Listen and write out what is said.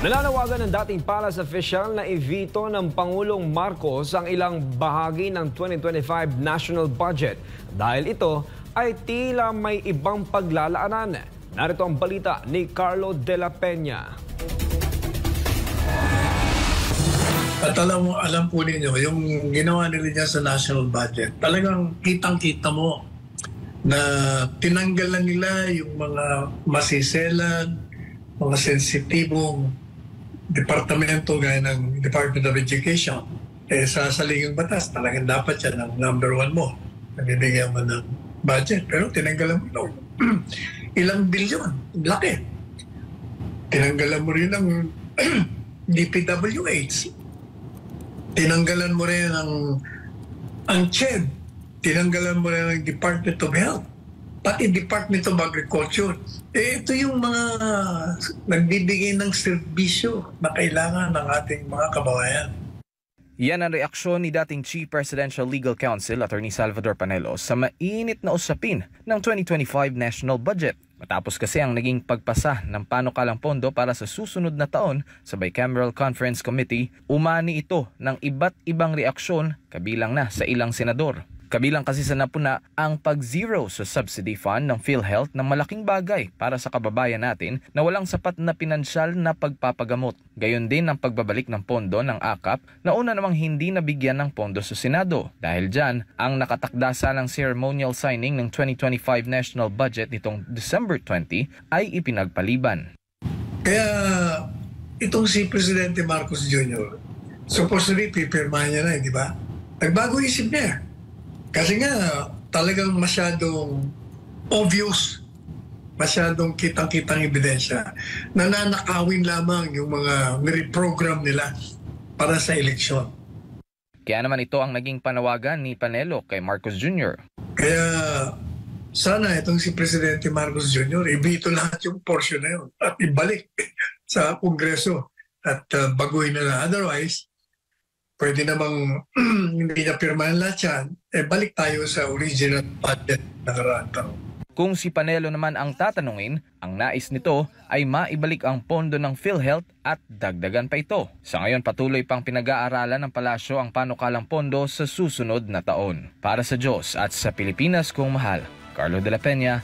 Nananawagan ng dating palace official na i-veto ng Pangulong Marcos ang ilang bahagi ng 2025 national budget dahil ito ay tila may ibang paglalaanan. Narito ang balita ni Carlo de la Peña. At alam po ninyo, yung ginawa nila dyan sa national budget, talagang kitang-kita mo na tinanggalan nila yung mga masiselan, mga sensitibong departamento gaya ng Department of Education. Sa saligang batas, talagang dapat yan ang number one mo. Nabibigyan mo ng budget. Pero tinanggalan mo ilang bilyon. Laki. Tinanggalan mo rin ng DPWH. Tinanggalan mo rin ang CHED. Tinanggalan mo rin ang Department of Health. Pati Department of Agriculture. Ito yung mga nagbibigay ng serbisyo na kailangan ng ating mga kababayan. Yan ang reaksyon ni dating Chief Presidential Legal Counsel Attorney Salvador Panelos sa mainit na usapin ng 2025 national budget. Matapos kasi ang naging pagpasa ng panukalang pondo para sa susunod na taon sa Bicameral Conference Committee, umani ito ng iba't ibang reaksyon kabilang na sa ilang senador. Kabilang kasi sa napuna ang pag-zero sa subsidy fund ng PhilHealth na malaking bagay para sa kababayan natin na walang sapat na pinansyal na pagpapagamot. Gayon din ang pagbabalik ng pondo ng AKAP na una namang hindi nabigyan ng pondo sa Senado. Dahil dyan, ang nakatakda ng ceremonial signing ng 2025 national budget nitong December 20 ay ipinagpaliban. Kaya itong si Presidente Marcos Jr., supposedly pipirmahan niya na, di ba? Nagbago isip niya. Kasi nga, talagang masyadong obvious, masyadong kitang-kitang ebidensya. Nananakawin lamang yung mga reprogram nila para sa eleksyon. Kaya naman ito ang naging panawagan ni Panelo kay Marcos Jr. Kaya sana itong si Presidente Marcos Jr. ibito lahat yung portion na yun at ibalik sa Kongreso at baguhin na. Otherwise, pwede namang hindi na pirmahan lahat yan, balik tayo sa original budget na karaan taon. Kung si Panelo naman ang tatanungin, ang nais nito ay maibalik ang pondo ng PhilHealth at dagdagan pa ito. Sa ngayon patuloy pang pinag-aaralan ng palasyo ang panukalang pondo sa susunod na taon. Para sa Diyos at sa Pilipinas kong mahal, Carlo de la Peña,